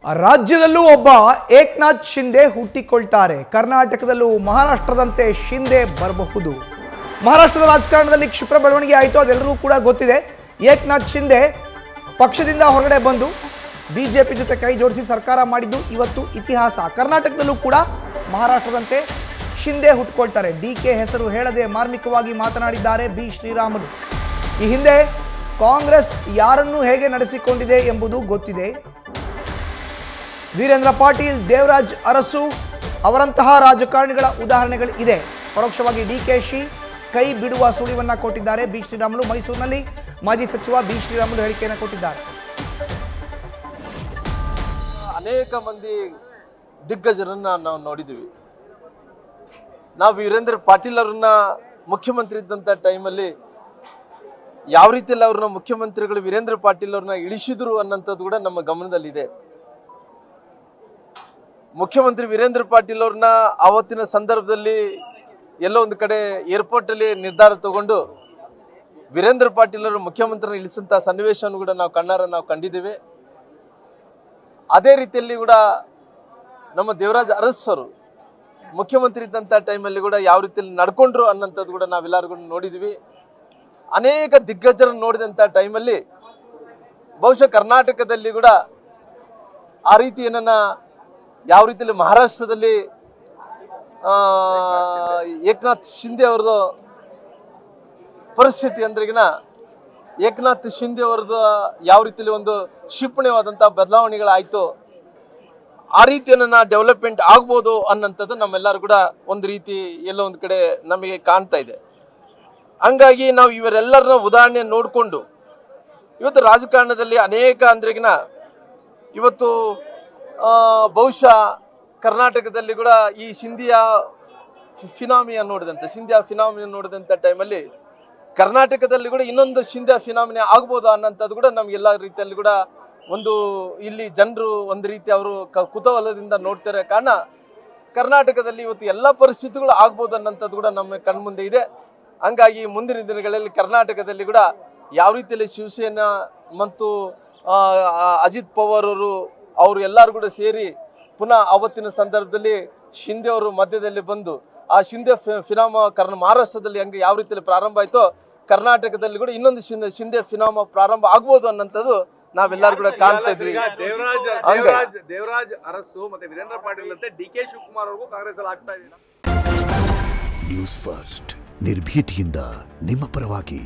ರಾಜ್ಯದಲ್ಲೂ ಒಬ್ಬ ಏಕನಾಥ್ ಶಿಂದೆ ಹುಟ್ಟಿಕೊಳ್ತಾರೆ. ಕರ್ನಾಟಕದಲ್ಲೂ ಮಹಾರಾಷ್ಟ್ರದಂತೆ ಶಿಂದೆ ಬರಬಹುದು. ಮಹಾರಾಷ್ಟ್ರದ ರಾಜಕಾರಣದಲ್ಲಿ ಕ್ಷಿಪ್ರ ಬೆಳವಣಿಗೆ ಆಯಿತು, ಅದೆಲ್ಲರೂ ಕೂಡ ಗೊತ್ತಿದೆ. ಏಕನಾಥ್ ಶಿಂದೆ ಪಕ್ಷದಿಂದ ಹೊರಗಡೆ ಬಂದು ಬಿಜೆಪಿ ಜೊತೆ ಕೈ ಜೋಡಿಸಿ ಸರ್ಕಾರ ಮಾಡಿದ್ದು ಇವತ್ತು ಇತಿಹಾಸ. ಕರ್ನಾಟಕದಲ್ಲೂ ಕೂಡ ಮಹಾರಾಷ್ಟ್ರದಂತೆ ಶಿಂದೆ ಹುಟ್ಟಿಕೊಳ್ತಾರೆ. ಡಿಕೆ ಹೆಸರು ಹೇಳದೆ ಮಾರ್ಮಿಕವಾಗಿ ಮಾತನಾಡಿದ್ದಾರೆ ಬಿ ಶ್ರೀರಾಮುಲು. ಈ ಹಿಂದೆ ಕಾಂಗ್ರೆಸ್ ಯಾರನ್ನು ಹೇಗೆ ನಡೆಸಿಕೊಂಡಿದೆ ಎಂಬುದು ಗೊತ್ತಿದೆ. ವೀರೇಂದ್ರ ಪಾಟೀಲ್, ದೇವರಾಜ್ ಅರಸು ಅವರಂತಹ ರಾಜಕಾರಣಿಗಳ ಉದಾಹರಣೆಗಳು ಇದೆ. ಪರೋಕ್ಷವಾಗಿ ಡಿಕೆಶಿ ಕೈ ಬಿಡುವ ಸುಳಿವನ್ನ ಕೊಟ್ಟಿದ್ದಾರೆ ಬಿ ಶ್ರೀರಾಮುಲು. ಮೈಸೂರಿನಲ್ಲಿ ಮಾಜಿ ಸಚಿವ ಬಿ ಶ್ರೀರಾಮುಲು ಹೇಳಿಕೆಯನ್ನು ಕೊಟ್ಟಿದ್ದಾರೆ. ಅನೇಕ ಮಂದಿ ದಿಗ್ಗಜರನ್ನ ನಾವು ನೋಡಿದ್ದೀವಿ. ನಾವು ವೀರೇಂದ್ರ ಪಾಟೀಲ್ ಅವರನ್ನ ಮುಖ್ಯಮಂತ್ರಿ ಇದ್ದಂಥ ಟೈಮಲ್ಲಿ ಯಾವ ರೀತಿಯಲ್ಲಿ ಅವ್ರನ್ನ ಮುಖ್ಯಮಂತ್ರಿಗಳು ವೀರೇಂದ್ರ ಪಾಟೀಲ್ ಅವ್ರನ್ನ ಇಳಿಸಿದ್ರು ಅನ್ನೋಂಥದ್ದು ಕೂಡ ನಮ್ಮ ಗಮನದಲ್ಲಿದೆ. ಮುಖ್ಯಮಂತ್ರಿ ವೀರೇಂದ್ರ ಪಾಟೀಲ್ ಅವ್ರನ್ನ ಆವತ್ತಿನ ಸಂದರ್ಭದಲ್ಲಿ ಎಲ್ಲೋ ಒಂದು ಕಡೆ ಏರ್ಪೋರ್ಟ್ ಅಲ್ಲಿ ನಿರ್ಧಾರ ತಗೊಂಡು ವೀರೇಂದ್ರ ಪಾಟೀಲ್ ಅವರು ಮುಖ್ಯಮಂತ್ರಿನ ಇಳಿಸಂತ ಸನ್ನಿವೇಶವನ್ನು ಕೂಡ ನಾವು ಕಂಡಿದ್ದೇವೆ. ಅದೇ ರೀತಿಯಲ್ಲಿ ಕೂಡ ನಮ್ಮ ದೇವರಾಜ್ ಅರಸ್ ಅವರು ಮುಖ್ಯಮಂತ್ರಿ ಇದ್ದಂಥ ಟೈಮಲ್ಲಿ ಕೂಡ ಯಾವ ರೀತಿಯಲ್ಲಿ ನಡ್ಕೊಂಡ್ರು ಅನ್ನೋಂಥದ್ದು ಕೂಡ ನಾವೆಲ್ಲರೂ ಕೂಡ ನೋಡಿದ್ವಿ. ಅನೇಕ ದಿಗ್ಗಜರನ್ನು ನೋಡಿದಂಥ ಟೈಮಲ್ಲಿ ಬಹುಶಃ ಕರ್ನಾಟಕದಲ್ಲಿ ಕೂಡ ಆ ರೀತಿ ಏನನ್ನ ಯಾವ ರೀತಿಯಲ್ಲಿ ಮಹಾರಾಷ್ಟ್ರದಲ್ಲಿ ಏಕನಾಥ್ ಶಿಂದೆ ಅವ್ರದ್ದು ಪರಿಸ್ಥಿತಿ ಅಂದ್ರೆಗಿನ ಏಕನಾಥ್ ಶಿಂದೆ ಅವ್ರದ್ದು ಯಾವ ರೀತಿಯಲ್ಲಿ ಒಂದು ಕ್ಷಿಪಣಿಯಾದಂಥ ಬದಲಾವಣೆಗಳಾಯ್ತು, ಆ ರೀತಿಯನ್ನ ಡೆವಲಪ್ಮೆಂಟ್ ಆಗ್ಬೋದು ಅನ್ನೋಂಥದ್ದು ನಮ್ಮೆಲ್ಲರೂ ಕೂಡ ಒಂದು ರೀತಿ ಎಲ್ಲೋ ಒಂದು ಕಡೆ ನಮಗೆ ಕಾಣ್ತಾ ಇದೆ. ಹಂಗಾಗಿ ನಾವು ಇವರೆಲ್ಲರನ್ನ ಉದಾಹರಣೆ ನೋಡಿಕೊಂಡು ಇವತ್ತು ರಾಜಕಾರಣದಲ್ಲಿ ಅನೇಕ ಅಂದ್ರೆಗಿನ ಇವತ್ತು ಬಹುಶಃ ಕರ್ನಾಟಕದಲ್ಲಿ ಕೂಡ ಈ ಶಿಂಧಿಯ ಫಿನಾಮಿನ ನೋಡಿದಂಥ ಟೈಮಲ್ಲಿ ಕರ್ನಾಟಕದಲ್ಲಿ ಕೂಡ ಇನ್ನೊಂದು ಶಿಂಧಿಯ ಫಿನಾಮಿನ ಆಗ್ಬೋದು ಅನ್ನೋಂಥದ್ದು ಕೂಡ ನಮ್ಗೆಲ್ಲ ರೀತಿಯಲ್ಲಿ ಕೂಡ ಒಂದು ಇಲ್ಲಿ ಜನರು ಒಂದು ರೀತಿ ಅವರು ಕುತೂಹಲದಿಂದ ನೋಡ್ತಾರೆ. ಕಾರಣ ಕರ್ನಾಟಕದಲ್ಲಿ ಇವತ್ತು ಎಲ್ಲ ಪರಿಸ್ಥಿತಿಗಳು ಆಗ್ಬೋದು ಅನ್ನೋಂಥದ್ದು ಕೂಡ ನಮ್ಮ ಕಣ್ಮುಂದೆ ಇದೆ. ಹಂಗಾಗಿ ಮುಂದಿನ ದಿನಗಳಲ್ಲಿ ಕರ್ನಾಟಕದಲ್ಲಿ ಕೂಡ ಯಾವ ರೀತಿಯಲ್ಲಿ ಶಿವಸೇನಾ ಮತ್ತು ಅಜಿತ್ ಪವಾರ್ ಅವರು ಎಲ್ಲರೂ ಕೂಡ ಸೇರಿ ಪುನಃ ಅವತ್ತಿನ ಸಂದರ್ಭದಲ್ಲಿ ಶಿಂದೆ ಅವರು ಮಧ್ಯದಲ್ಲಿ ಬಂದು ಆ ಶಿಂದೆ ಫಿನಾಮ ಮಹಾರಾಷ್ಟ್ರದಲ್ಲಿ ಹಂಗೆ ಯಾವ ರೀತಿಯಲ್ಲಿ ಪ್ರಾರಂಭ ಆಯ್ತೋ ಕರ್ನಾಟಕದಲ್ಲಿ ಕೂಡ ಇನ್ನೊಂದು ಶಿಂದೆ ಫಿನಾಮ ಪ್ರಾರಂಭ ಆಗ್ಬೋದು ಅನ್ನೋಂಥದ್ದು ನಾವೆಲ್ಲರೂ ಕೂಡ ಕಾಣ್ತಾ ಇದ್ವಿ. ದೇವರಾಜ್ ಅರಸು ಮತ್ತೆ ವೀರೇಂದ್ರ ಪಾಟೀಲ್ ಅಂತೆ ಡಿಕೆ ಶಿವಕುಮಾರ್ ಅವ್ರಿಗೂ ಕಾಂಗ್ರೆಸ್ ಅಲ್ಲಿ ಆಗ್ತಾ ಇದೆ. ನ್ಯೂಸ್ ಫಸ್ಟ್ ನಿರ್ಭೀತಿಯಿಂದ ನಿಮ್ಮ ಪರವಾಗಿ.